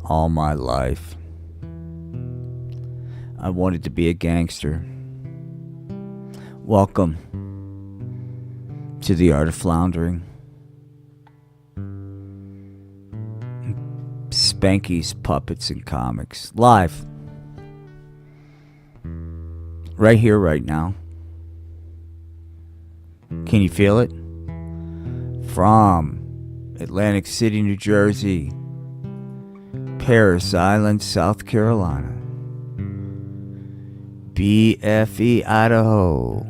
all my life. I wanted to be a gangster. Welcome to the art of floundering. Spanky's Puppets and Comics. Live. Right here, right now. Can you feel it? From Atlantic City, New Jersey, Paris Island, South Carolina, BFE, Idaho,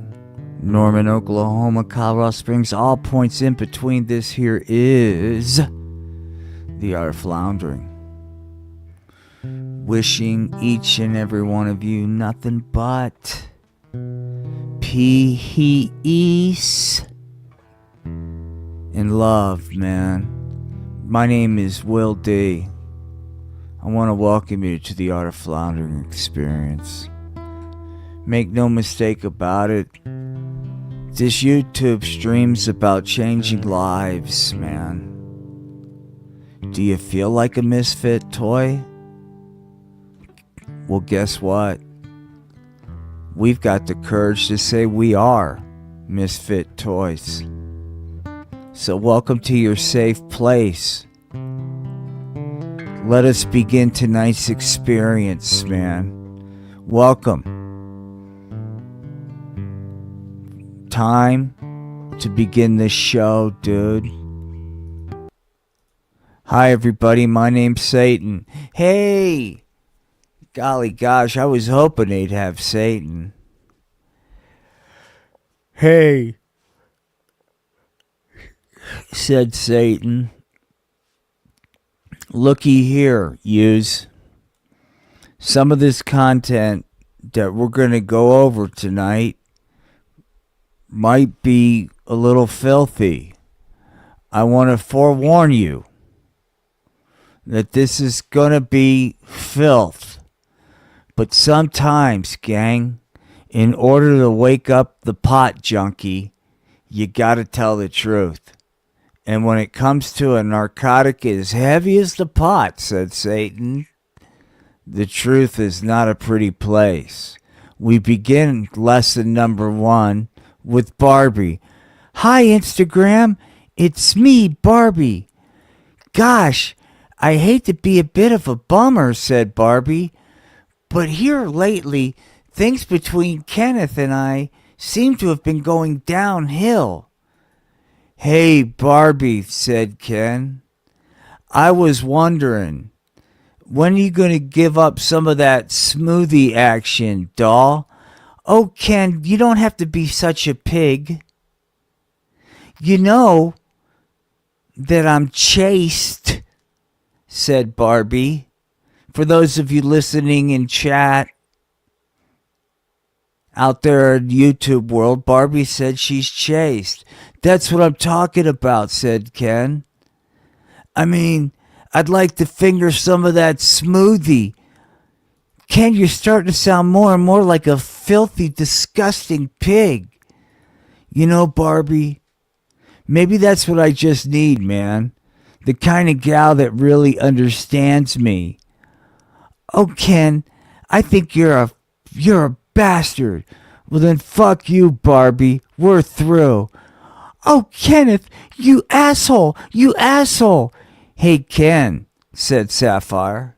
Norman, Oklahoma, Colorado Springs, all points in between. This here is the art of floundering. Wishing each and every one of you nothing but peace and love, man. My name is Will D. I want to welcome you to the art of floundering experience. Make no mistake about it, this YouTube stream's about changing lives, man. Do you feel like a misfit toy? Well, guess what? We've got the courage to say we are misfit toys. So welcome to your safe place. Let us begin tonight's experience, man. Welcome. Time to begin this show, dude. Hi, everybody. My name's Satan. Hey! Golly gosh, I was hoping they'd have Satan. Hey, said Satan. Looky here, yous. Some of this content that we're going to go over tonight might be a little filthy. I want to forewarn you that this is going to be filth. But sometimes, gang, in order to wake up the pot junkie, you gotta tell the truth. And when it comes to a narcotic as heavy as the pot, said Satan, the truth is not a pretty place. We begin lesson number 1 with Barbie. Hi, Instagram. It's me, Barbie. Gosh, I hate to be a bit of a bummer, said Barbie. But here lately, things between Kenneth and I seem to have been going downhill. Hey, Barbie, said Ken. I was wondering, when are you going to give up some of that smoothie action, doll? Oh, Ken, you don't have to be such a pig. You know that I'm chaste, said Barbie. For those of you listening in chat out there in YouTube world, Barbie said she's chaste. That's what I'm talking about, said Ken. I mean, I'd like to finger some of that smoothie. Ken, you're starting to sound more and more like a filthy, disgusting pig. You know, Barbie, maybe that's what I just need, man. The kind of gal that really understands me. Oh, Ken, I think you're a bastard. Well, then fuck you, Barbie. We're through. Oh, Kenneth, you asshole. You asshole. Hey, Ken, said Sapphire.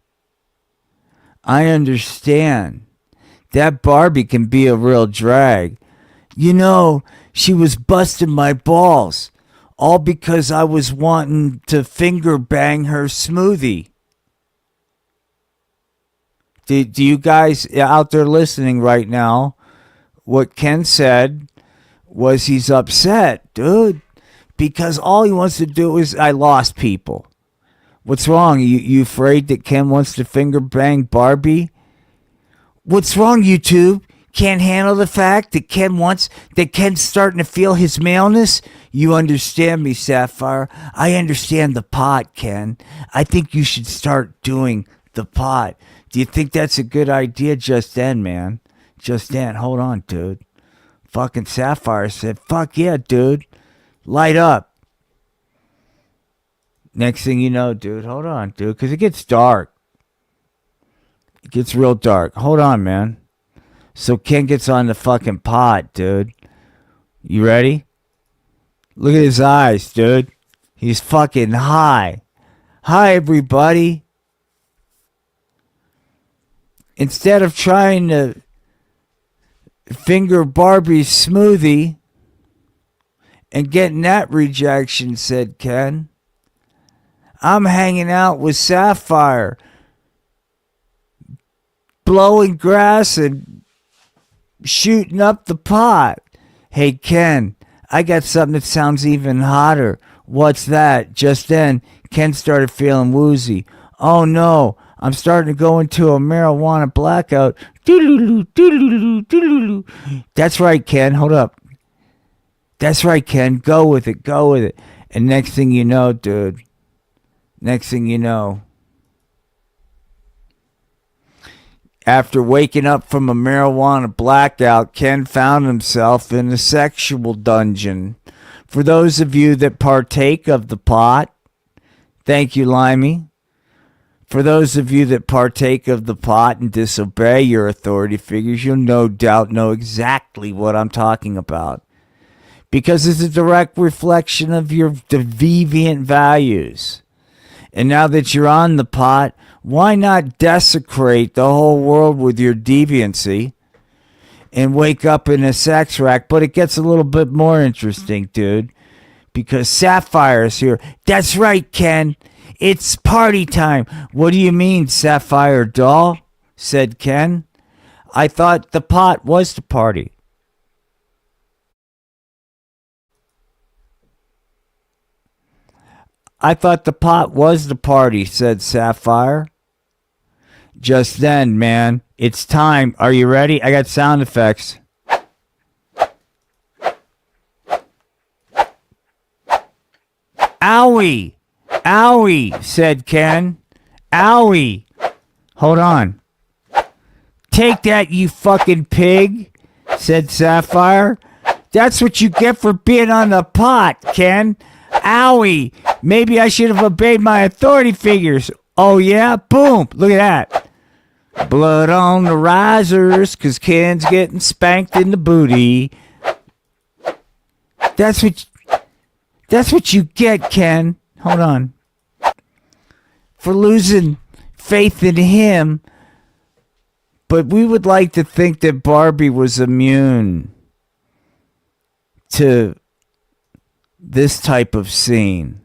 I understand. That Barbie can be a real drag. You know, she was busting my balls. All because I was wanting to finger bang her smoothie. Do you guys out there listening right now, what Ken said was he's upset, dude, because all he wants to do is, I lost people. What's wrong? You afraid that Ken wants to finger bang Barbie? What's wrong, YouTube? Can't handle the fact that Ken's starting to feel his maleness? You understand me, Sapphire. I understand the pot, Ken. I think you should start doing the pot. Do you think that's a good idea? Just then, man. Just then. Hold on, dude. Fucking Sapphire said, fuck yeah, dude. Light up. Next thing you know, dude. Hold on, dude. Because it gets dark. It gets real dark. Hold on, man. So Ken gets on the fucking pot, dude. You ready? Look at his eyes, dude. He's fucking high. Hi, everybody. Instead of trying to finger Barbie's smoothie and getting that rejection, said Ken, I'm hanging out with Sapphire, blowing grass and shooting up the pot. Hey, Ken, I got something that sounds even hotter. What's that? Just then, Ken started feeling woozy. Oh no, I'm starting to go into a marijuana blackout. That's right, Ken. Hold up. That's right, Ken. Go with it. Go with it. And next thing you know, dude. Next thing you know. After waking up from a marijuana blackout, Ken found himself in a sexual dungeon. For those of you that partake of the pot, thank you, Limey. For those of you that partake of the pot and disobey your authority figures, you'll no doubt know exactly what I'm talking about. Because it's a direct reflection of your deviant values. And now that you're on the pot, why not desecrate the whole world with your deviancy and wake up in a sex rack? But it gets a little bit more interesting, dude, because Sapphire's here. That's right, Ken. It's party time. What do you mean, Sapphire doll? Said Ken. I thought the pot was the party. I thought the pot was the party, said Sapphire. Just then, man, it's time. Are you ready? I got sound effects. Owie! Owie, said Ken. Owie. Hold on. Take that, you fucking pig, said Sapphire. That's what you get for being on the pot, Ken. Owie. Maybe I should have obeyed my authority figures. Oh, yeah? Boom. Look at that. Blood on the risers, 'cause Ken's getting spanked in the booty. That's what you get, Ken. Hold on. For losing faith in him. But we would like to think that Barbie was immune to this type of scene.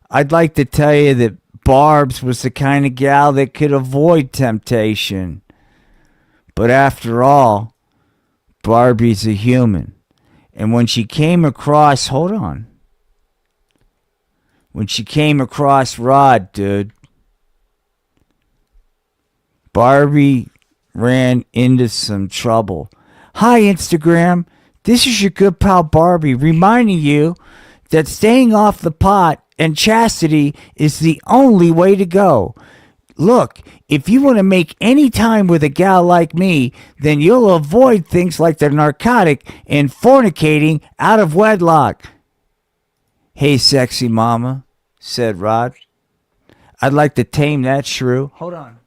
I'd like to tell you that Barb's was the kind of gal that could avoid temptation. But after all, Barbie's a human. And when she came across, hold on. When she came across Rod, dude, Barbie ran into some trouble. Hi, Instagram. This is your good pal Barbie reminding you that staying off the pot and chastity is the only way to go. Look, if you want to make any time with a gal like me, then you'll avoid things like the narcotic and fornicating out of wedlock. Hey, sexy mama, said Rod. I'd like to tame that shrew. Hold on.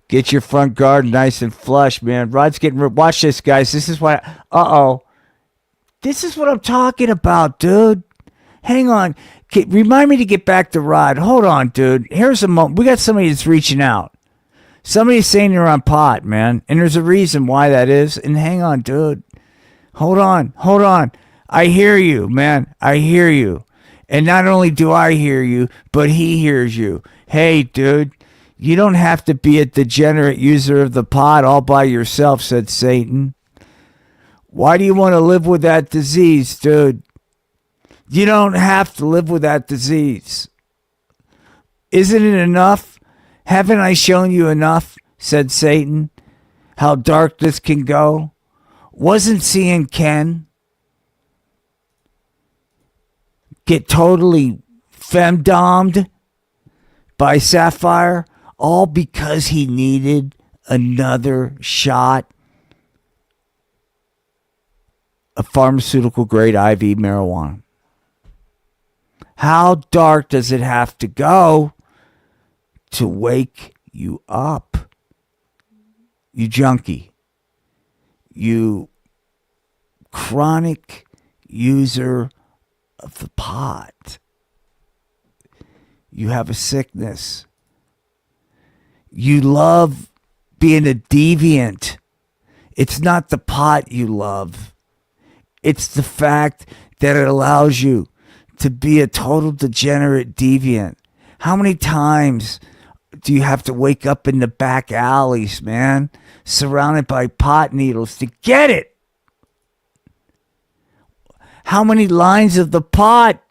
Get your front garden nice and flush, man. Rod's getting... Watch this, guys. This is what... Uh-oh. This is what I'm talking about, dude. Hang on. Remind me to get back to Rod. Hold on, dude. Here's a moment. We got somebody that's reaching out. Somebody's saying they're on pot, man. And there's a reason why that is. And hang on, dude. Hold on. Hold on. I hear you, man. I hear you. And not only do I hear you, but he hears you. Hey, dude. You don't have to be a degenerate user of the pot all by yourself, said Satan. Why do you want to live with that disease, dude? You don't have to live with that disease. Isn't it enough? Haven't I shown you enough, said Satan, how dark this can go? Wasn't seeing Ken get totally femdomed by Sapphire, all because he needed another shot of pharmaceutical grade IV marijuana? How dark does it have to go to wake you up. You junkie. You chronic user of the pot. You have a sickness. You love being a deviant. It's not the pot you love. It's the fact that it allows you to be a total degenerate deviant. How many times do you have to wake up in the back alleys, man, surrounded by pot needles to get it? How many lines of the pot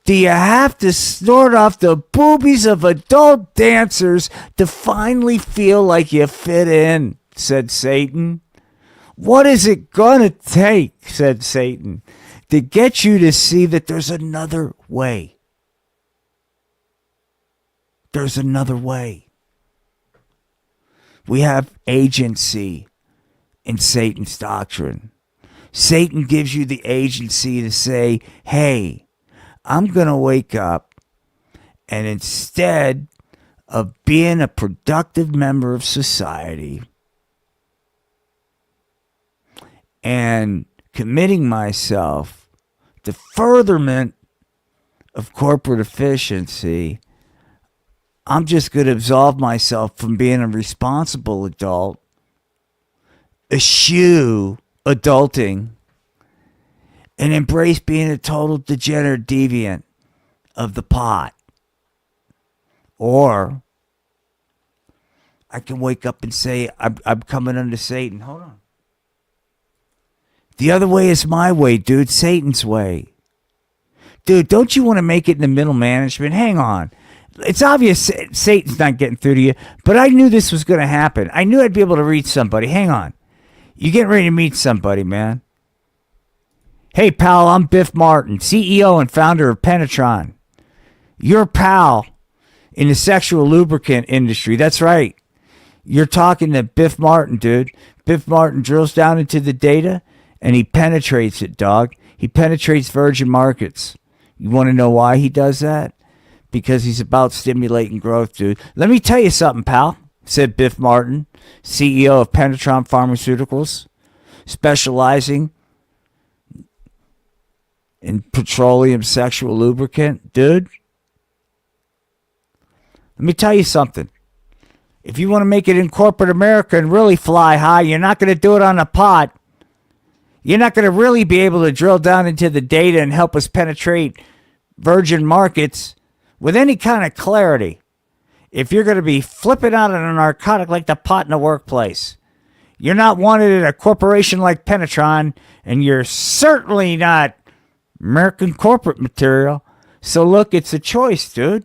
do you have to snort off the boobies of adult dancers to finally feel like you fit in, said Satan. What is it gonna take, said Satan, to get you to see that there's another way? There's another way. We have agency in Satan's doctrine. Satan gives you the agency to say, hey, I'm going to wake up, and instead of being a productive member of society and committing myself to furtherment of corporate efficiency, I'm just going to absolve myself from being a responsible adult, eschew adulting, and embrace being a total degenerate deviant of the pot. Or I can wake up and say, I'm coming under Satan. Hold on. The other way is my way, dude. Satan's way. Dude, don't you want to make it in the middle management? Hang on. It's obvious Satan's not getting through to you, but I knew this was going to happen. I knew I'd be able to reach somebody. Hang on. You're getting ready to meet somebody, man. Hey, pal, I'm Biff Martin, CEO and founder of Penetron. Your pal in the sexual lubricant industry. That's right. You're talking to Biff Martin, dude. Biff Martin drills down into the data, and he penetrates it, dog. He penetrates virgin markets. You want to know why he does that? Because he's about stimulating growth, dude. Let me tell you something, pal, said Biff Martin, CEO of Penetron Pharmaceuticals, specializing in petroleum sexual lubricant. Dude, let me tell you something. If you want to make it in corporate America and really fly high, you're not going to do it on a pot. You're not going to really be able to drill down into the data and help us penetrate virgin markets with any kind of clarity if you're going to be flipping out on a narcotic like the pot in the workplace. You're not wanted at a corporation like Penetron, and you're certainly not American corporate material. So look, it's a choice, dude.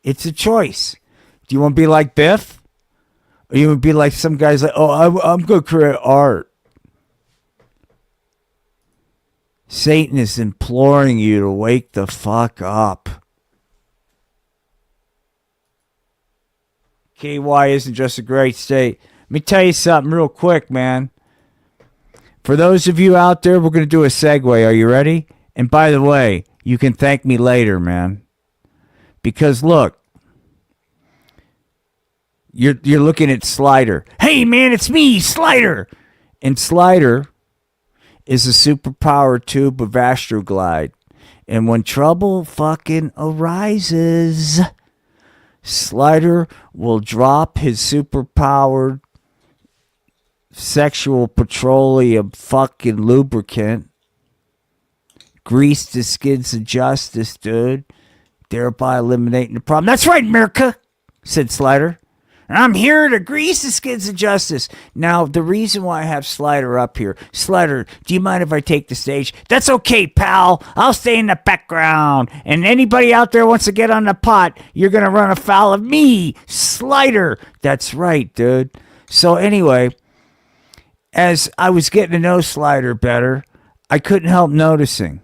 It's a choice. Do you want to be like Biff? Or you want to be like some guys like, oh, I'm going to create art. Satan is imploring you to wake the fuck up. KY isn't just a great state. Let me tell you something real quick, man. For those of you out there, we're going to do a segue. Are you ready? And by the way, you can thank me later, man. Because look, you're looking at Slider. Hey, man, it's me, Slider. And Slider is a superpowered tube of Astroglide. And when trouble fucking arises, Slider will drop his superpowered sexual petroleum fucking lubricant, grease the skids of justice, dude, thereby eliminating the problem. That's right, America, said Slider. And I'm here to grease the skids of justice. Now, the reason why I have Slider up here, Slider, do you mind if I take the stage? That's okay, pal. I'll stay in the background. And anybody out there wants to get on the pot, you're going to run afoul of me, Slider. That's right, dude. So anyway, as I was getting to know Slider better, I couldn't help noticing.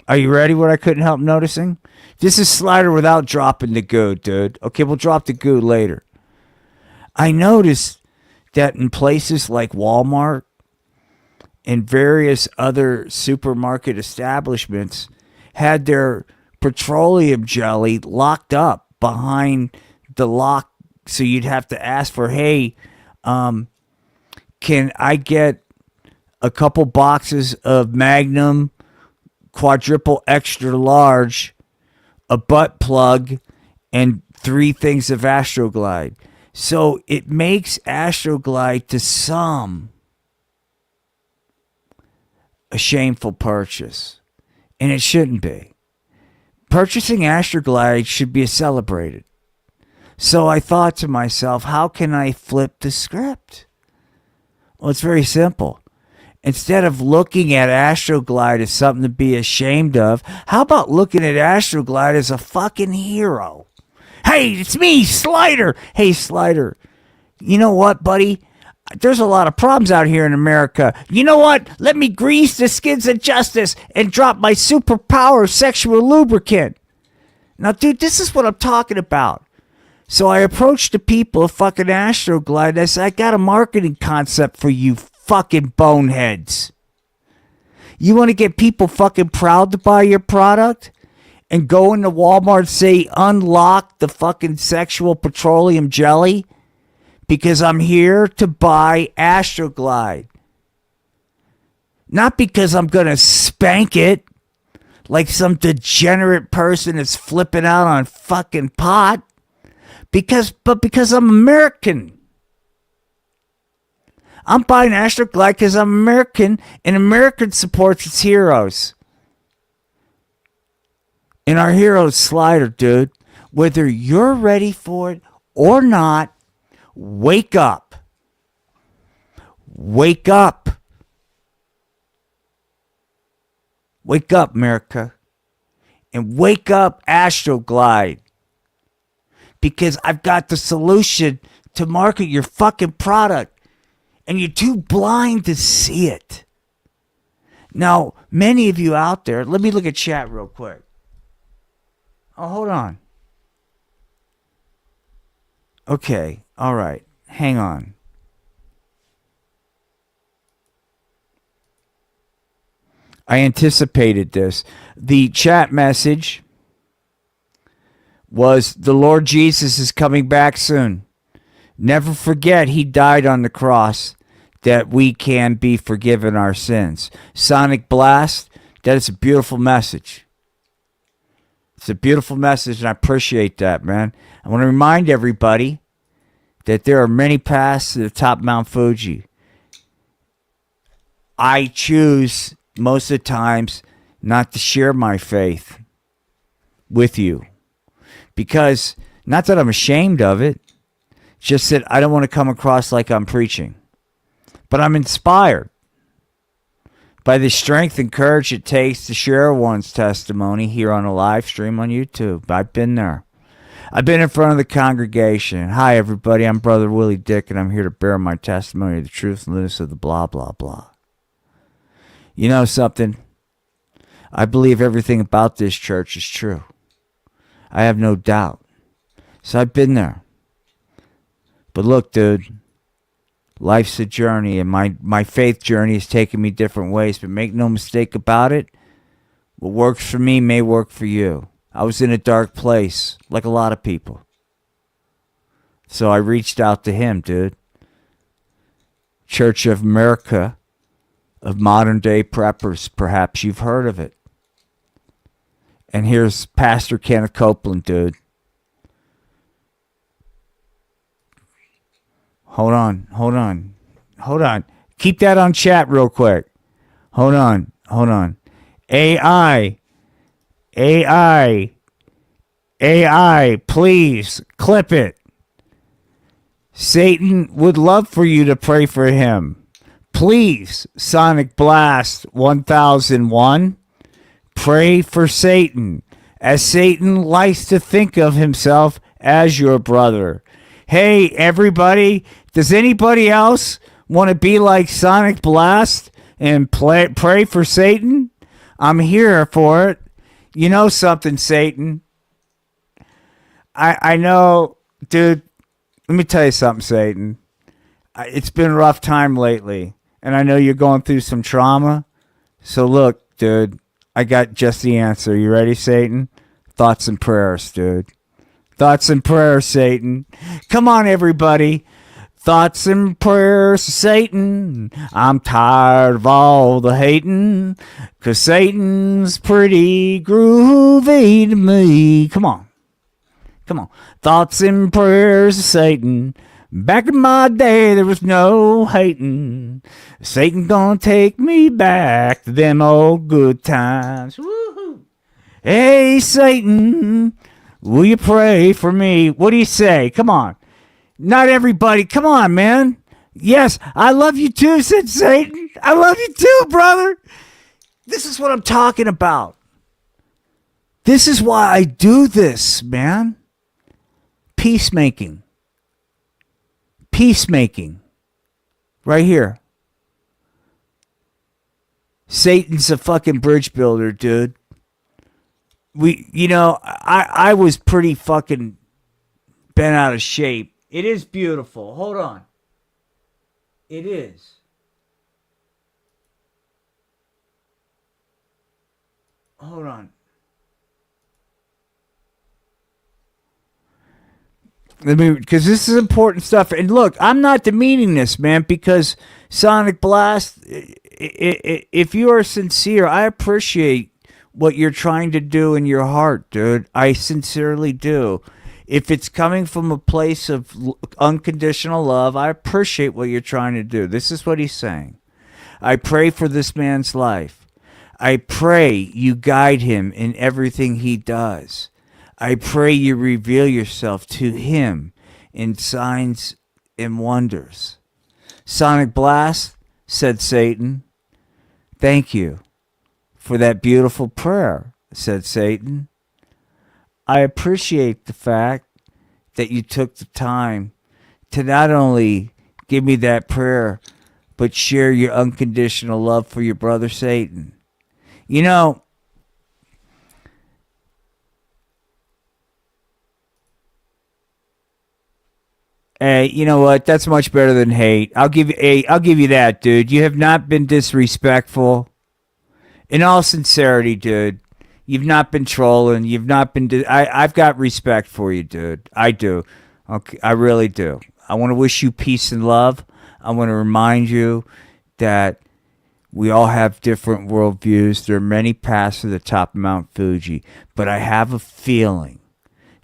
Are you ready what I couldn't help noticing? This is Slider without dropping the goo, dude. Okay, we'll drop the goo later. I noticed that in places like Walmart and various other supermarket establishments had their petroleum jelly locked up behind the lock, so you'd have to ask for, hey, can I get a couple boxes of Magnum quadruple extra large, a butt plug, and 3 things of Astroglide. So it makes Astroglide to some a shameful purchase. And it shouldn't be. Purchasing Astroglide should be celebrated. So I thought to myself, how can I flip the script? Well, it's very simple. Instead of looking at Astroglide as something to be ashamed of, how about looking at Astroglide as a fucking hero? Hey, it's me, Slider. Hey, Slider. You know what, buddy? There's a lot of problems out here in America. You know what? Let me grease the skids of justice and drop my superpower sexual lubricant. Now, dude, this is what I'm talking about. So I approached the people of fucking Astroglide and I said, I got a marketing concept for you fucking boneheads. You want to get people fucking proud to buy your product? And go into Walmart and say, unlock the fucking sexual petroleum jelly? Because I'm here to buy Astroglide. Not because I'm going to spank it like some degenerate person that's flipping out on fucking pot. But because I'm American. I'm buying Astroglide because I'm American, and American supports its heroes. And our hero's Slider, dude. Whether you're ready for it or not, wake up. Wake up. Wake up, America. And wake up, Astroglide. Because I've got the solution to market your fucking product. And you're too blind to see it. Now, many of you out there, let me look at chat real quick. Oh, hold on. Okay, all right. Hang on. I anticipated this. The chat message was, the Lord Jesus is coming back soon. Never forget he died on the cross that we can be forgiven our sins. Sonic Blast, that is a beautiful message. It's a beautiful message, and I appreciate that, man. I want to remind everybody that there are many paths to the top of Mount Fuji. I choose most of the times not to share my faith with you. Because, not that I'm ashamed of it, just that I don't want to come across like I'm preaching. But I'm inspired by the strength and courage it takes to share one's testimony here on a live stream on YouTube. I've been there. I've been in front of the congregation. Hi, everybody. I'm Brother Willie Dick, and I'm here to bear my testimony of the truthfulness of the blah, blah, blah. You know something? I believe everything about this church is true. I have no doubt. So I've been there. But look, dude, life's a journey, and my faith journey has taken me different ways, but make no mistake about it, what works for me may work for you. I was in a dark place, like a lot of people. So I reached out to him, dude. Church of America, of modern day preppers, perhaps you've heard of it. And here's Pastor Kenneth Copeland, dude. Hold on. Keep that on chat real quick. Hold on. AI, please clip it. Satan would love for you to pray for him. Please, Sonic Blast 1001, pray for Satan, as Satan likes to think of himself as your brother. Hey, everybody, does anybody else want to be like Sonic Blast and pray for Satan? I'm here for it. You know something, Satan? I know, dude, let me tell you something, Satan. It's been a rough time lately, and I know you're going through some trauma. So look, dude, I got just the answer. You ready, Satan? Thoughts and prayers, dude. Thoughts and prayers, Satan. Come on, everybody. Thoughts and prayers to Satan. I'm tired of all the hating, 'cause Satan's pretty groovy to me. Come on. Come on. Thoughts and prayers to Satan. Back in my day, there was no hating. Satan gonna take me back to them old good times. Woo-hoo. Hey, Satan, will you pray for me? What do you say? Come on. Not everybody. Come on, man. Yes, I love you too, said Satan. I love you too, brother. This is what I'm talking about. This is why I do this, man. Peacemaking. Peacemaking. Right here. Satan's a fucking bridge builder, dude. I was pretty fucking bent out of shape. It is beautiful. Hold on. It is. Hold on. Because this is important stuff. And look, I'm not demeaning this, man, because Sonic Blast, if you are sincere, I appreciate what you're trying to do in your heart, dude. I sincerely do. If it's coming from a place of unconditional love, I appreciate what you're trying to do. This is what he's saying. I pray for this man's life. I pray you guide him in everything he does. I pray you reveal yourself to him in signs and wonders. Sonic Blast, said Satan. Thank you for that beautiful prayer, said Satan. I appreciate the fact that you took the time to not only give me that prayer, but share your unconditional love for your brother Satan. You know, hey, you know what? That's much better than hate. I'll give you that, dude. You have not been disrespectful. In all sincerity, dude. You've not been trolling. You've not been. I've got respect for you, dude. I do. Okay, I really do. I want to wish you peace and love. I want to remind you that we all have different worldviews. There are many paths to the top of Mount Fuji, but I have a feeling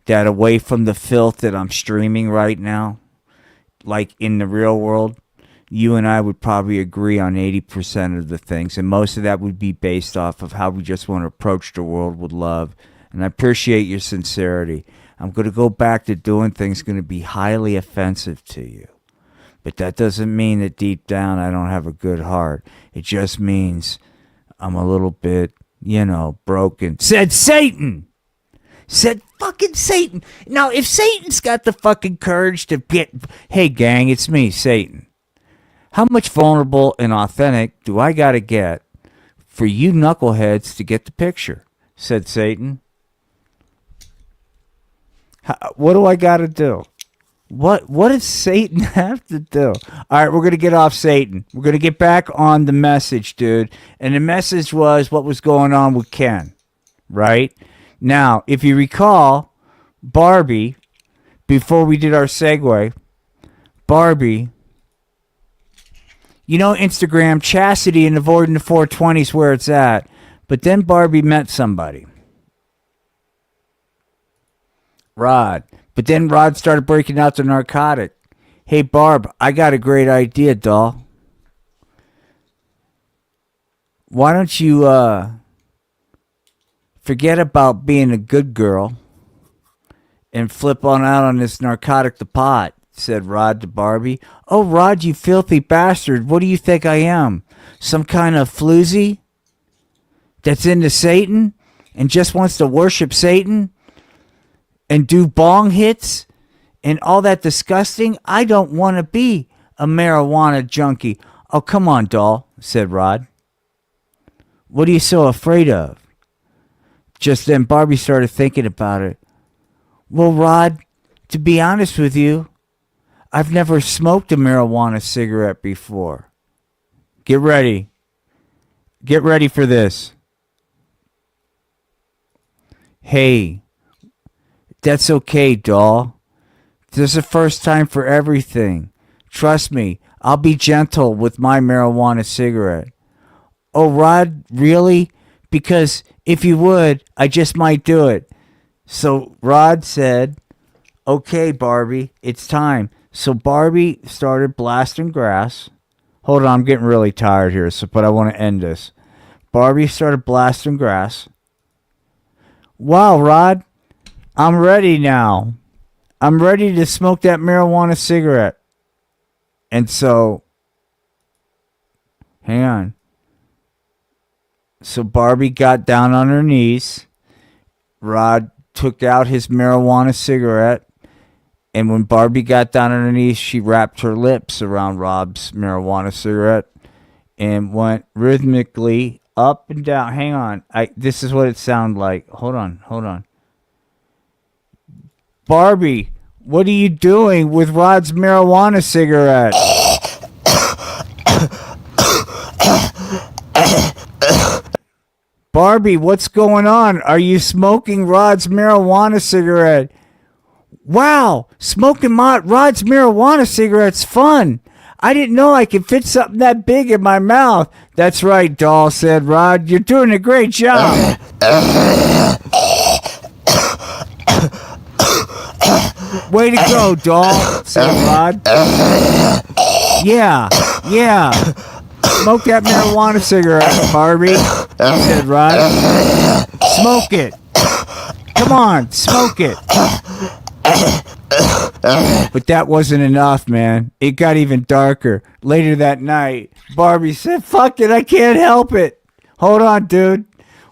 that away from the filth that I'm streaming right now, like in the real world, you and I would probably agree on 80% of the things, and most of that would be based off of how we just want to approach the world with love. And I appreciate your sincerity. I'm going to go back to doing things going to be highly offensive to you. But that doesn't mean that deep down I don't have a good heart. It just means I'm a little bit, broken. Said Satan! Said fucking Satan! Now, if Satan's got the fucking courage to get... Hey, gang, it's me, Satan. How much vulnerable and authentic do I got to get for you knuckleheads to get the picture? Said Satan. What do I got to do? What does Satan have to do? All right, we're going to get off Satan. We're going to get back on the message, dude. And the message was what was going on with Ken, right? Now, if you recall, Barbie, before we did our segue, Barbie... Instagram, chastity and avoiding the 420s where it's at. But then Barbie met somebody. Rod. But then Rod started breaking out the narcotic. Hey, Barb, I got a great idea, doll. Why don't you forget about being a good girl and flip on out on this narcotic, the pot? Said Rod to Barbie. Oh, Rod, you filthy bastard. What do you think I am? Some kind of floozy that's into Satan and just wants to worship Satan and do bong hits and all that disgusting? I don't want to be a marijuana junkie. Oh, come on, doll, said Rod. What are you so afraid of? Just then Barbie started thinking about it. Well, Rod, to be honest with you, I've never smoked a marijuana cigarette before. Get ready. Get ready for this. Hey, That's okay, doll. There's a first time for everything. Trust me, I'll be gentle with my marijuana cigarette. Oh, Rod, really? Because if you would, I just might do it. So Rod said, okay, Barbie, it's time. So Barbie started blasting grass. Hold on, I'm getting really tired here, but I want to end this. Barbie started blasting grass. Wow, Rod, I'm ready now. I'm ready to smoke that marijuana cigarette. And so, hang on. So Barbie got down on her knees. Rod took out his marijuana cigarette. And when Barbie got down on her knees, she wrapped her lips around Rob's marijuana cigarette and went rhythmically up and down. Hang on. This is what it sounded like. Hold on. Barbie, what are you doing with Rod's marijuana cigarette? Barbie, what's going on? Are you smoking Rod's marijuana cigarette? Wow, smoking Rod's marijuana cigarette's fun. I didn't know I could fit something that big in my mouth. That's right, doll, said Rod. You're doing a great job. Way to go, doll, said Rod. Yeah. Smoke that marijuana cigarette, Barbie, said Rod. Smoke it. Come on, smoke it. But that wasn't enough, man. It got even darker. Later that night, Barbie said, fuck it, I can't help it. Hold on, dude.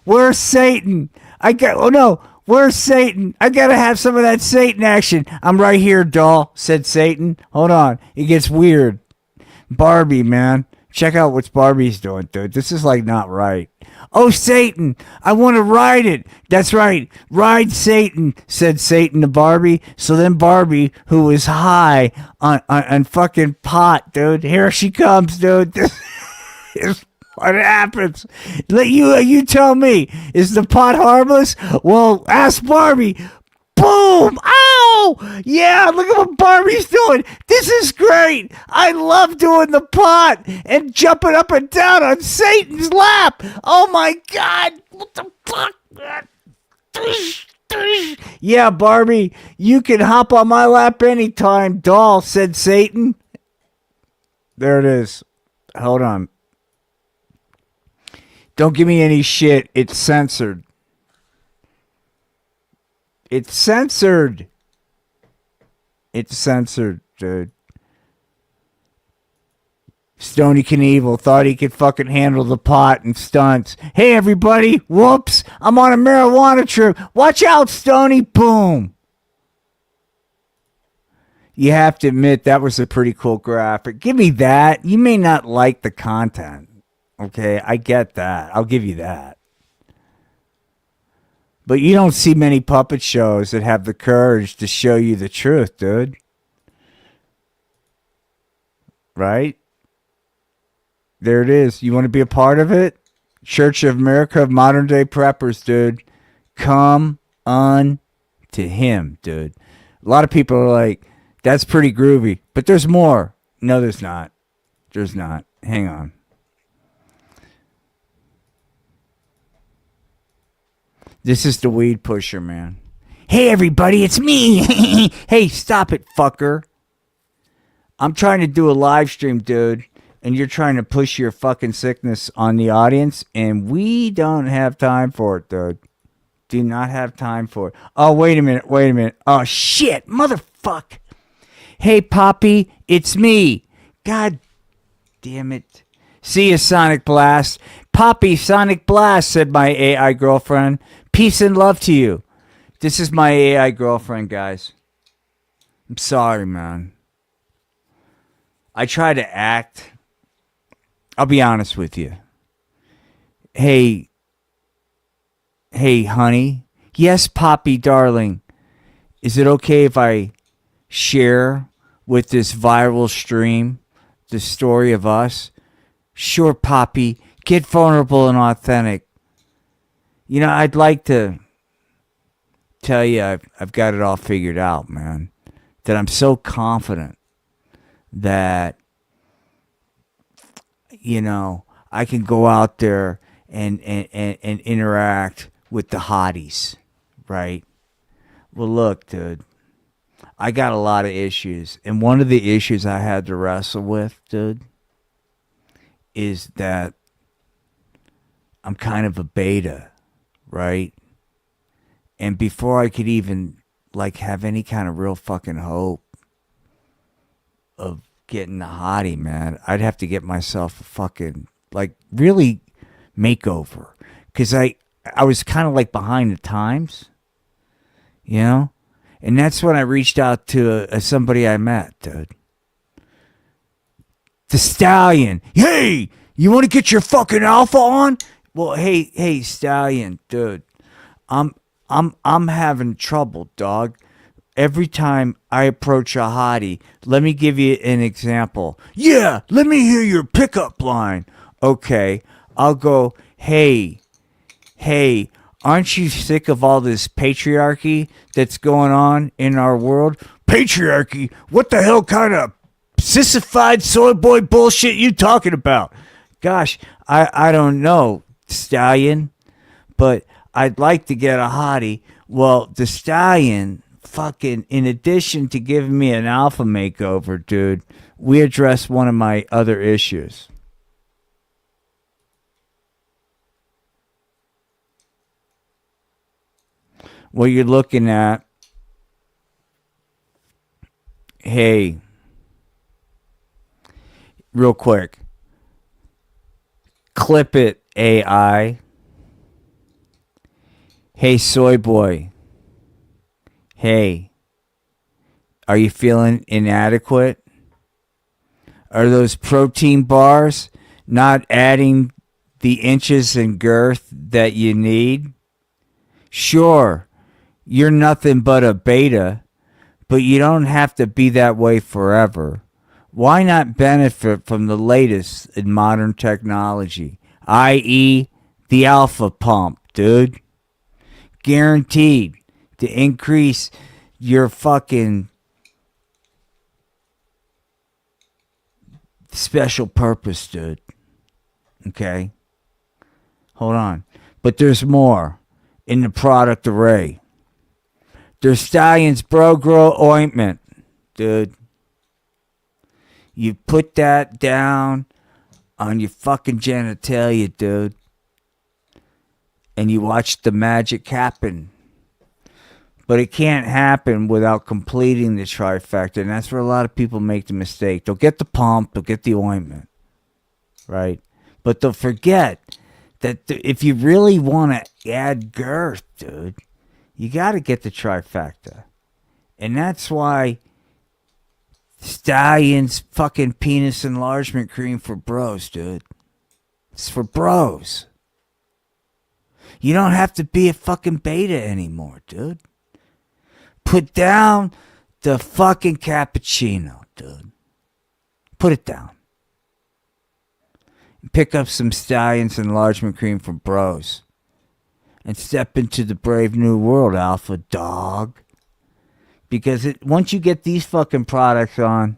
Where's Satan? Where's Satan? I gotta have some of that Satan action. I'm right here, doll, said Satan. Hold on. It gets weird. Barbie, man. Check out what Barbie's doing, dude. This is like not right. Oh, Satan, I want to ride it. That's right. Ride Satan, said Satan to Barbie. So then Barbie, who was high on fucking pot, dude. Here she comes, dude. This is what happens. You tell me. Is the pot harmless? Well, ask Barbie. Boom! Ow! Yeah, look at what Barbie's doing. This is great. I love doing the pot and jumping up and down on Satan's lap. Oh my God! What the fuck? Yeah, Barbie, you can hop on my lap anytime, doll, said Satan. There it is. Hold on. Don't give me any shit. It's censored. It's censored. It's censored, dude. Stony Knievel thought he could fucking handle the pot and stunts. Hey, everybody. Whoops. I'm on a marijuana trip. Watch out, Stony. Boom. You have to admit that was a pretty cool graphic. Give me that. You may not like the content. Okay, I get that. I'll give you that. But you don't see many puppet shows that have the courage to show you the truth, dude. Right? There it is. You want to be a part of it? Church of America of Modern Day Preppers, dude. Come on to him, dude. A lot of people are like, that's pretty groovy. But there's more. No, there's not. There's not. Hang on. This is the weed pusher, man. Hey, everybody, it's me. Hey, stop it, fucker. I'm trying to do a live stream, dude, and you're trying to push your fucking sickness on the audience, and we don't have time for it, dude. Do not have time for it. Oh, wait a minute. Oh, shit, motherfuck. Hey, Poppy, it's me. God damn it. See you, Sonic Blast. Poppy, Sonic Blast, said my AI girlfriend. Peace and love to you. This is my AI girlfriend, guys. I'm sorry, man. I try to act. I'll be honest with you. Hey, honey. Yes, Poppy, darling. Is it okay if I share with this viral stream the story of us? Sure, Poppy. Get vulnerable and authentic. You know, I'd like to tell you I've got it all figured out, man. That I'm so confident that, I can go out there and interact with the hotties, right? Well, look, dude, I got a lot of issues. And one of the issues I had to wrestle with, dude, is that I'm kind of a beta, right? And before I could even, have any kind of real fucking hope of getting the hottie, man, I'd have to get myself a fucking, really makeover. Because I was kind of behind the times, And that's when I reached out to somebody I met, dude. The Stallion. Hey, you want to get your fucking alpha on? Well, hey, Stallion, dude. I'm having trouble, dog. Every time I approach a hottie, let me give you an example. Yeah, let me hear your pickup line. Okay, I'll go, hey, aren't you sick of all this patriarchy that's going on in our world? Patriarchy? What the hell kind of sissified soy boy bullshit you talking about? Gosh, I don't know, Stallion, but I'd like to get a hottie. Well, the Stallion, fucking, in addition to giving me an alpha makeover, dude, we addressed one of my other issues. What you're looking at, hey, real quick, clip it, AI. Hey, soy boy. Hey, are you feeling inadequate? Are those protein bars not adding the inches and girth that you need? Sure, you're nothing but a beta, but you don't have to be that way forever. Why not benefit from the latest in modern technology, i.e., the alpha pump, dude? Guaranteed to increase your fucking special purpose, dude. Okay? Hold on. But there's more in the product array. There's Stallion's Bro Grow Ointment, dude. You put that down on your fucking genitalia, dude. And you watch the magic happen. But it can't happen without completing the trifecta. And that's where a lot of people make the mistake. They'll get the pump, they'll get the ointment. Right? But they'll forget that if you really want to add girth, dude, you got to get the trifecta. And that's why Stallion's fucking penis enlargement cream for bros, dude. It's for bros. You don't have to be a fucking beta anymore, dude. Put down the fucking cappuccino, dude. Put it down. Pick up some Stallion's enlargement cream for bros. And step into the brave new world, alpha dog. Because once you get these fucking products on,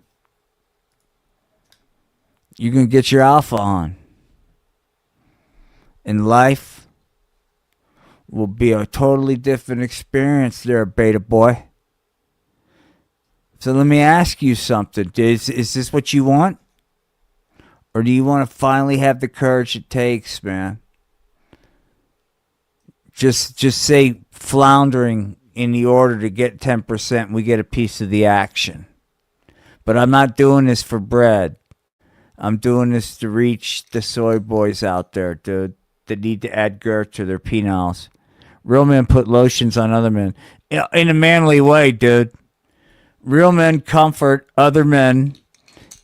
you're going to get your alpha on. And life will be a totally different experience there, beta boy. So let me ask you something. Is this what you want? Or do you want to finally have the courage it takes, man? Just say floundering in the order to get 10%, and we get a piece of the action. But I'm not doing this for bread. I'm doing this to reach the soy boys out there, dude, that need to add girth to their penals. Real men put lotions on other men. In a manly way, dude. Real men comfort other men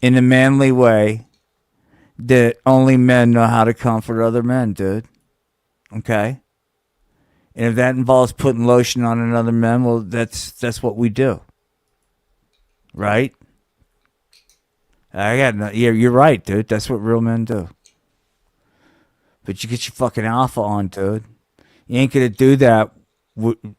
in a manly way that only men know how to comfort other men, dude. Okay? And if that involves putting lotion on another man, well, that's what we do. Right? Yeah, you're right, dude. That's what real men do. But you get your fucking alpha on, dude. You ain't gonna do that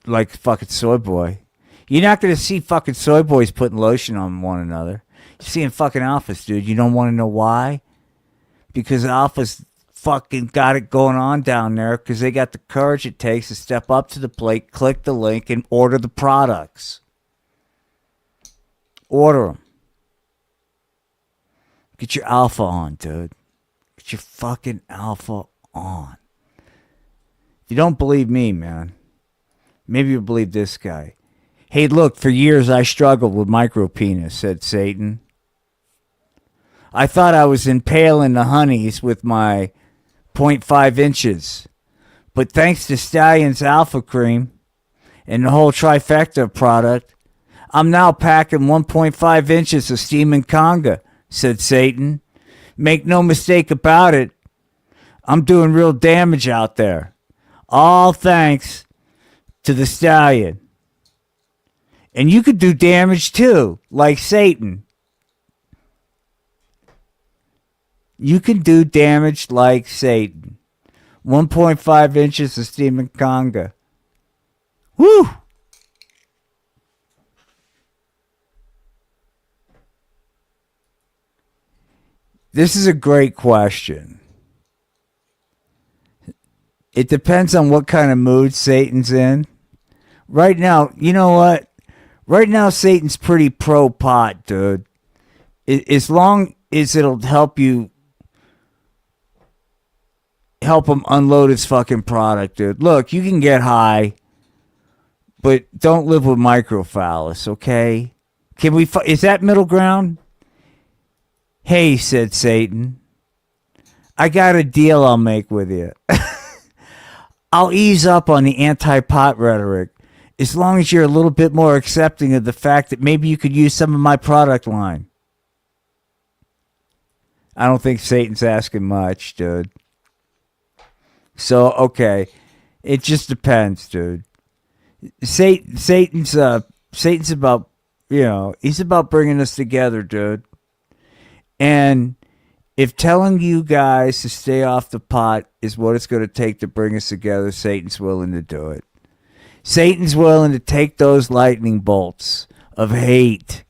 like fucking Soy Boy. You're not going to see fucking Soy Boys putting lotion on one another. You're seeing fucking alphas, dude. You don't want to know why? Because alphas fucking got it going on down there because they got the courage it takes to step up to the plate, click the link, and order the products. Order them. Get your alpha on, dude. Get your fucking alpha on. If you don't believe me, man, maybe you believe this guy. Hey, look, for years I struggled with micropenis, said Satan. I thought I was impaling the honeys with my 0.5 inches. But thanks to Stallion's Alpha Cream and the whole trifecta product, I'm now packing 1.5 inches of steaming conga, said Satan. Make no mistake about it, I'm doing real damage out there. All thanks to the Stallion. And you could do damage too, like Satan. You can do damage like Satan. 1.5 inches of steaming conga. Woo! This is a great question. It depends on what kind of mood Satan's in. Right now, you know what? Right now, Satan's pretty pro-pot, dude. As long as it'll help him unload his fucking product, dude. Look, you can get high, but don't live with microphallus, okay? Can we? Is that middle ground? Hey, said Satan, I got a deal I'll make with you. I'll ease up on the anti-pot rhetoric as long as you're a little bit more accepting of the fact that maybe you could use some of my product line. I don't think Satan's asking much, dude. So, okay. It just depends, dude. Satan's about, he's about bringing us together, dude. And if telling you guys to stay off the pot is what it's going to take to bring us together, Satan's willing to do it. Satan's willing to take those lightning bolts of hate.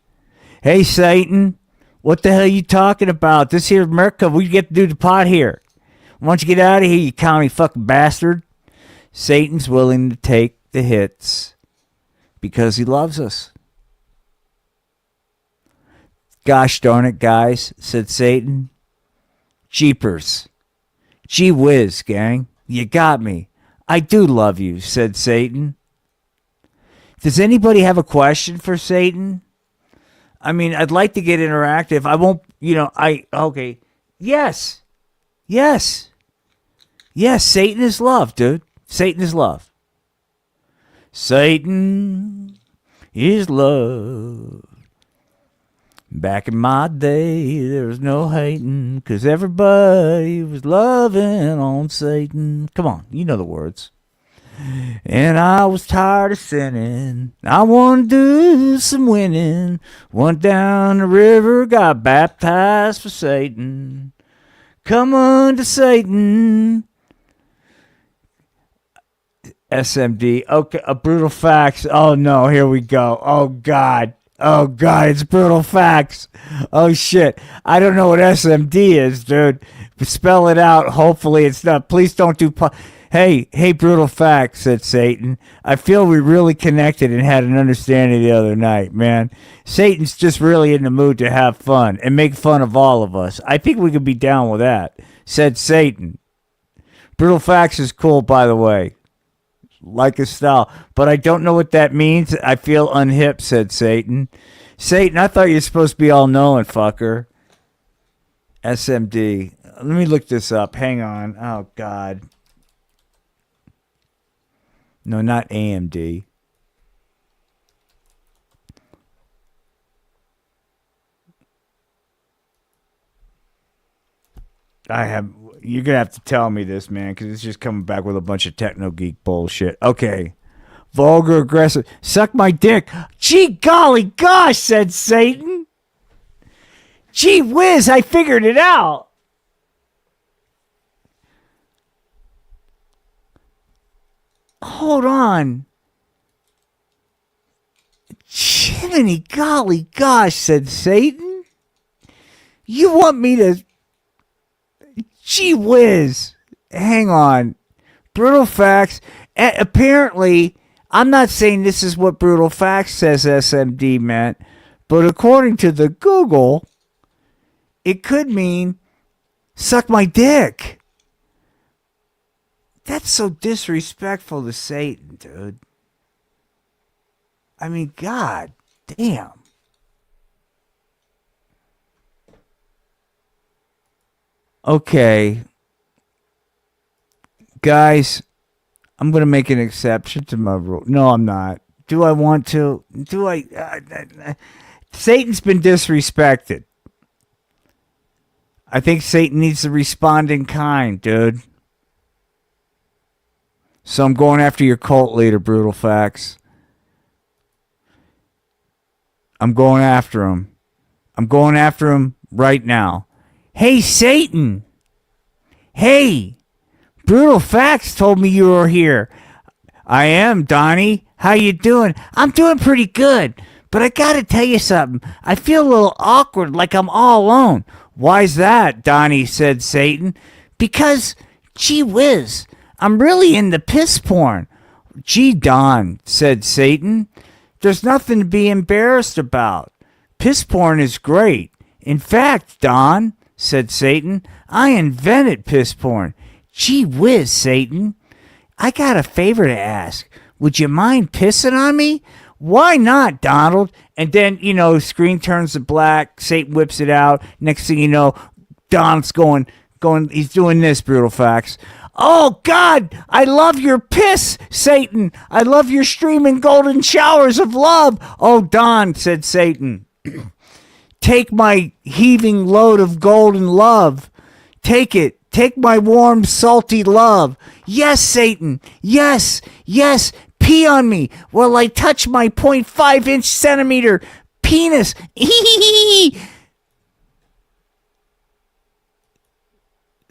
Hey, Satan, what the hell are you talking about? This here America, we get to do the pot here. Why don't you get out of here, you commie fucking bastard? Satan's willing to take the hits because he loves us. Gosh darn it, guys, said Satan. Jeepers. Gee whiz, gang. You got me. I do love you, said Satan. Does anybody have a question for Satan? I mean, I'd like to get interactive. I won't, okay. Yes. Yes. Yes, Satan is love, dude. Satan is love. Satan is love. Back in my day, there was no hating, 'cause everybody was loving on Satan. Come on, you know the words. And I was tired of sinning. I wanted to do some winning. Went down the river, got baptized for Satan. Come on to Satan. SMD. Okay, a brutal facts. Oh no, here we go. Oh God. Oh God, it's brutal facts. Oh shit. I don't know what SMD is, dude. But spell it out. Hopefully it's not. Please don't do. Hey, brutal facts, said Satan. I feel we really connected and had an understanding the other night, man. Satan's just really in the mood to have fun and make fun of all of us. I think we could be down with that, said Satan. Brutal facts is cool, by the way. Like his style. But I don't know what that means. I feel unhip, said Satan. Satan, I thought you were supposed to be all-knowing, fucker. SMD. Let me look this up. Hang on. Oh, God. No, not AMD. You're going to have to tell me this, man, because it's just coming back with a bunch of techno geek bullshit. Okay. Vulgar, aggressive. Suck my dick. Gee golly gosh, said Satan. Gee whiz, I figured it out. Hold on. Jiminy golly gosh, said Satan. You want me to... Gee whiz. Hang on. Brutal Facts. Apparently, I'm not saying this is what Brutal Facts says SMD meant, but according to the Google, it could mean suck my dick. That's so disrespectful to Satan, dude. I mean, god damn. Okay. Guys, I'm going to make an exception to my rule. No, I'm not. Do I want to? Do I? Satan's been disrespected. I think Satan needs to respond in kind, dude. So I'm going after your cult leader, Brutal Facts. I'm going after him. I'm going after him right now. Hey, Satan. Hey, Brutal Facts told me you were here. I am, Donnie. How you doing? I'm doing pretty good. But I gotta tell you something. I feel a little awkward, like I'm all alone. Why's that? Donnie said Satan. Because, gee whiz, I'm really into piss porn. Gee, Don, said Satan. There's nothing to be embarrassed about. Piss porn is great. In fact, Don, said Satan, I invented piss porn. Gee whiz, Satan. I got a favor to ask. Would you mind pissing on me? Why not, Donald? And then, screen turns to black. Satan whips it out. Next thing you know, Donald's going, he's doing this, Brutal Facts. Oh, God, I love your piss, Satan. I love your streaming golden showers of love. Oh, Don, said Satan. Take my heaving load of golden love. Take it. Take my warm, salty love. Yes, Satan. Yes, yes. Pee on me while I touch my 0.5 centimeter penis.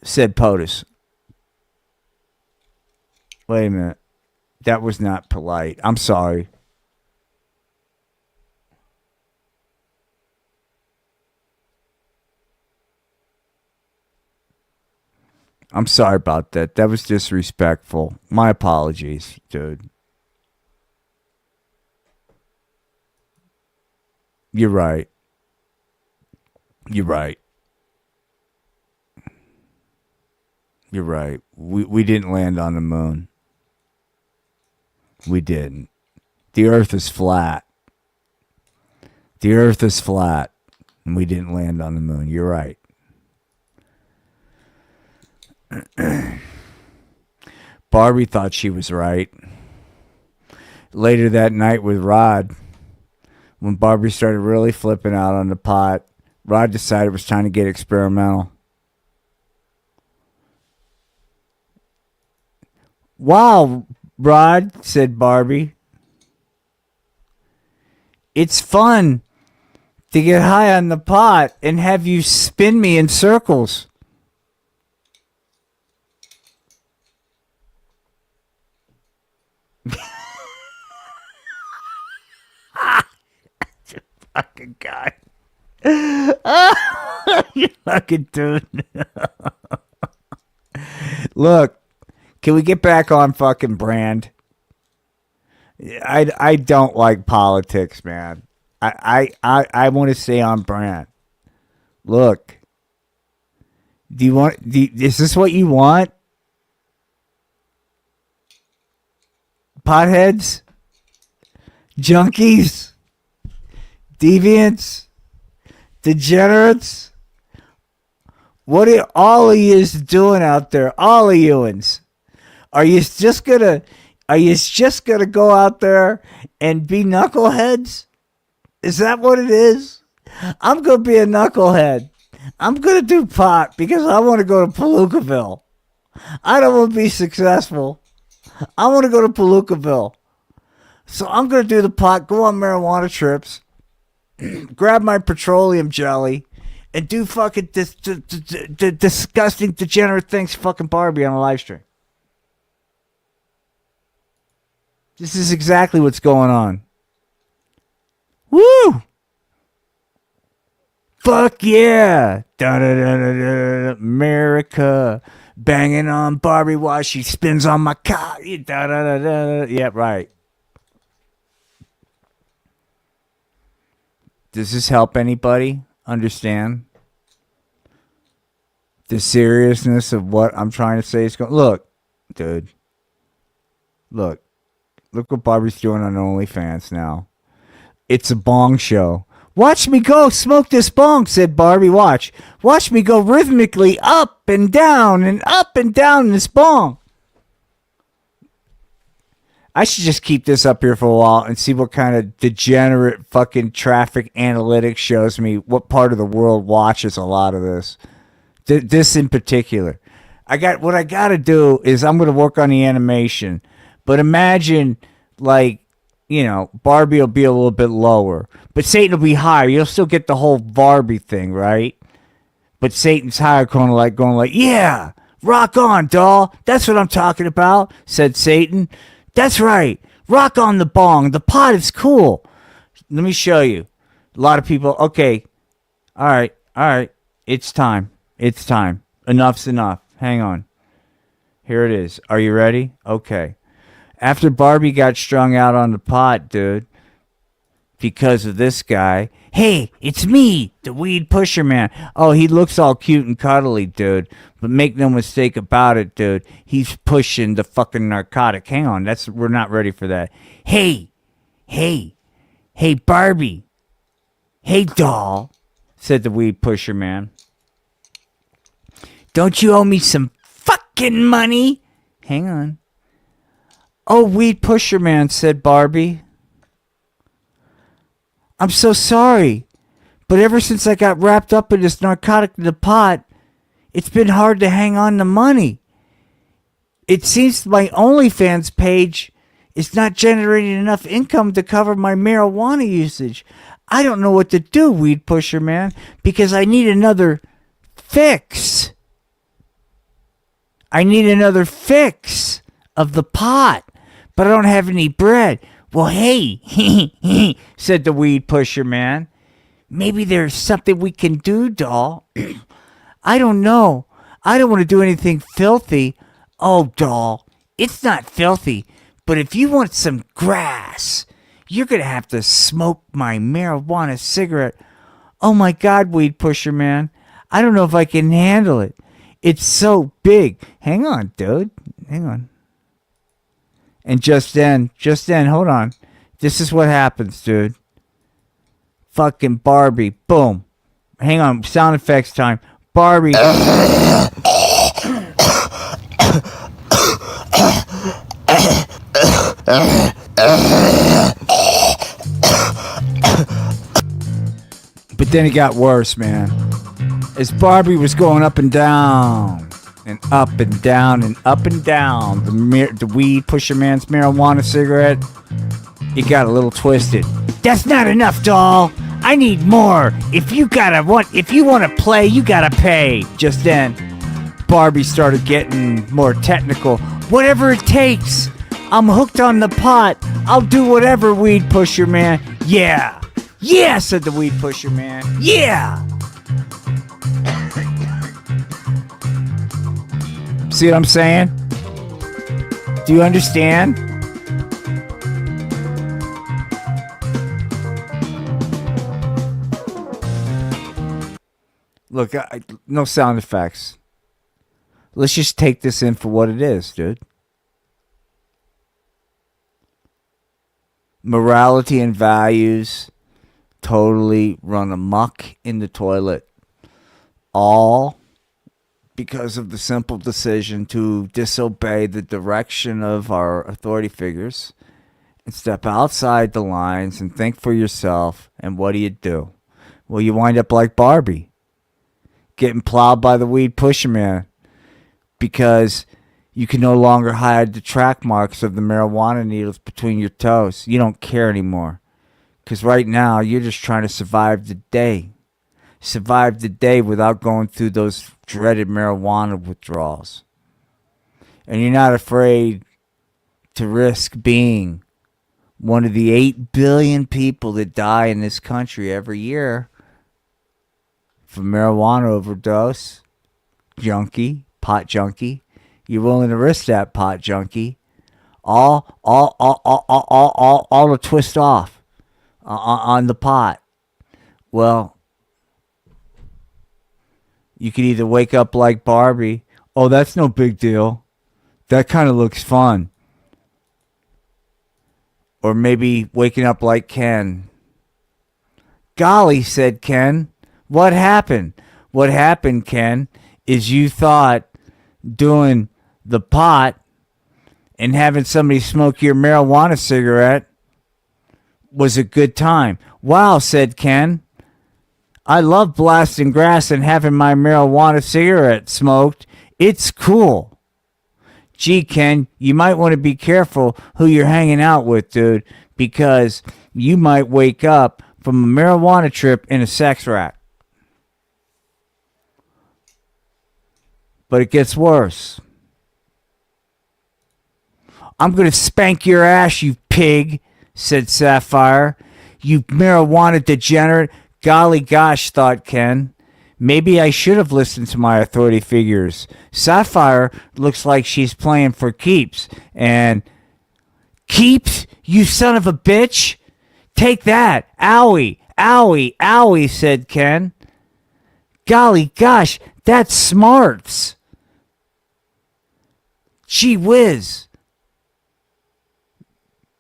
Said POTUS. Wait a minute. That was not polite. I'm sorry. I'm sorry about that. That was disrespectful. My apologies, dude. You're right. You're right. You're right. We didn't land on the moon. We didn't. The earth is flat. The earth is flat. And we didn't land on the moon. You're right. Barbie thought she was right. Later that night with Rod, when Barbie started really flipping out on the pot, Rod decided it was time to get experimental. Wow, Rod, said Barbie. It's fun to get high on the pot and have you spin me in circles. You fucking guy. You fucking dude. Look, can we get back on fucking brand? I don't like politics, man. I want to stay on brand. Look, is this what you want? Potheads? Junkies? Deviants? Degenerates? What are all of yous doing out there? All of youans. Are you just gonna go out there and be knuckleheads? Is that what it is? I'm gonna be a knucklehead. I'm gonna do pot because I want to go to Palookaville. I don't want to be successful. I want to go to Palookaville. So I'm gonna do the pot, go on marijuana trips, grab my petroleum jelly, and do fucking disgusting, degenerate things fucking Barbie on a live stream. This is exactly what's going on. Woo! Fuck yeah! Da-da-da-da-da. America. Banging on Barbie while she spins on my cock. Da-da-da-da. Yeah, right. Does this help anybody understand the seriousness of what I'm trying to say? Look, dude. Look what Barbie's doing on OnlyFans now. It's a bong show. Watch me go smoke this bong, said Barbie. Watch me go rhythmically up and down this bong. I should just keep this up here for a while and see what kind of degenerate fucking traffic analytics shows me what part of the world watches a lot of this. This in particular. What I got to do is I'm going to work on the animation. But imagine, like, you know, Barbie will be a little bit lower. But Satan will be higher. You'll still get the whole Barbie thing, right? But Satan's higher, going like, yeah, rock on, doll. That's what I'm talking about, said Satan. That's right. Rock on the bong. The pot is cool. Let me show you. A lot of people, okay. All right. It's time. Enough's enough. Hang on. Here it is. Are you ready? Okay. After Barbie got strung out on the pot, dude, because of this guy. Hey, it's me, the weed pusher man. Oh, he looks all cute and cuddly, dude. But make no mistake about it, dude. He's pushing the fucking narcotic. Hang on, we're not ready for that. Hey, Barbie. Hey, doll, said the weed pusher man. Don't you owe me some fucking money? Hang on. Oh, weed pusher man, said Barbie. I'm so sorry, but ever since I got wrapped up in this narcotic in the pot, it's been hard to hang on to money. It seems my OnlyFans page is not generating enough income to cover my marijuana usage. I don't know what to do, weed pusher man, because I need another fix. I need another fix of the pot, but I don't have any bread. Well, hey, said the weed pusher man. Maybe there's something we can do, doll. I don't know. I don't want to do anything filthy. Oh, doll, it's not filthy. But if you want some grass, you're going to have to smoke my marijuana cigarette. Oh, my God, weed pusher man. I don't know if I can handle it. It's so big. Hang on, dude. Hang on. And just then, hold on. This is what happens, dude. Fucking Barbie. Boom. Hang on. Sound effects time. Barbie. But then it got worse, man. As Barbie was going up and down, and up and down, and up and down, the weed pusher man's marijuana cigarette, it got a little twisted. That's not enough, doll. I need more. If you want to play, you gotta pay. Just then, Barbie started getting more technical. Whatever it takes. I'm hooked on the pot. I'll do whatever, weed pusher man. Yeah. Yeah, said the weed pusher man. Yeah. See what I'm saying? Do you understand? Look, no sound effects. Let's just take this in for what it is, dude. Morality and values totally run amok in the toilet. All because of the simple decision to disobey the direction of our authority figures and step outside the lines and think for yourself. And what do? Well, you wind up like Barbie, getting plowed by the weed pusher man because you can no longer hide the track marks of the marijuana needles between your toes. You don't care anymore because right now you're just trying to survive the day. Survive the day without going through those dreaded marijuana withdrawals. And you're not afraid to risk being one of the 8 billion people that die in this country every year from marijuana overdose, junkie, pot junkie. You're willing to risk that, pot junkie. All to twist off on the pot. Well, you could either wake up like Barbie. Oh, that's no big deal. That kind of looks fun. Or maybe waking up like Ken. Golly, said Ken. What happened? What happened, Ken, is you thought doing the pot and having somebody smoke your marijuana cigarette was a good time. Wow, said Ken. I love blasting grass and having my marijuana cigarette smoked. It's cool. Gee, Ken, you might want to be careful who you're hanging out with, dude, because you might wake up from a marijuana trip in a sex rack. But it gets worse. I'm going to spank your ass, you pig, said Sapphire. You marijuana degenerate. Golly gosh, thought Ken. Maybe I should have listened to my authority figures. Sapphire looks like she's playing for keeps. And keeps? You son of a bitch? Take that. Owie, owie, owie, said Ken. Golly gosh, that's smarts. Gee whiz.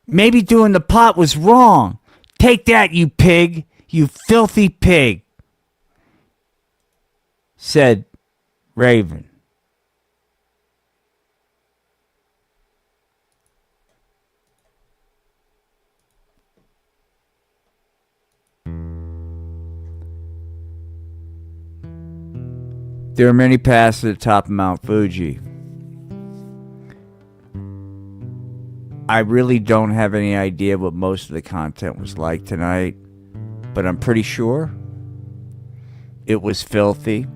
Maybe doing the pot was wrong. Take that, you pig. You filthy pig, said Raven. There are many paths to the top of Mount Fuji. I really don't have any idea what most of the content was like tonight, but I'm pretty sure it was filthy,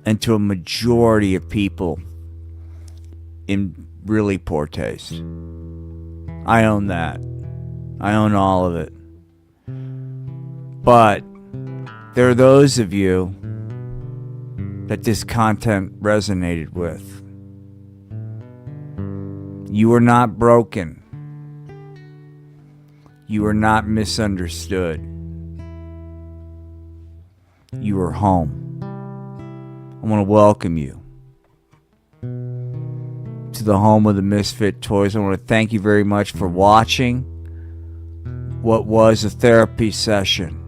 and to a majority of people in really poor taste. I own that. I own all of it. But there are those of you that this content resonated with. You are not broken. You are not misunderstood. You are home. I want to welcome you to the home of the Misfit Toys. I want to thank you very much for watching what was a therapy session.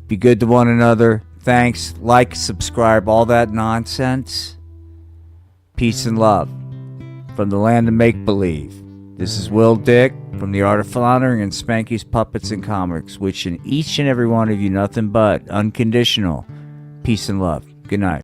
Be good to one another. Thanks. Like, subscribe, all that nonsense. Peace and love from the land of make-believe. This is Will Dick from the Art of Floundering and Spanky's Puppets and Comics, wishing each and every one of you nothing but unconditional peace and love. Good night.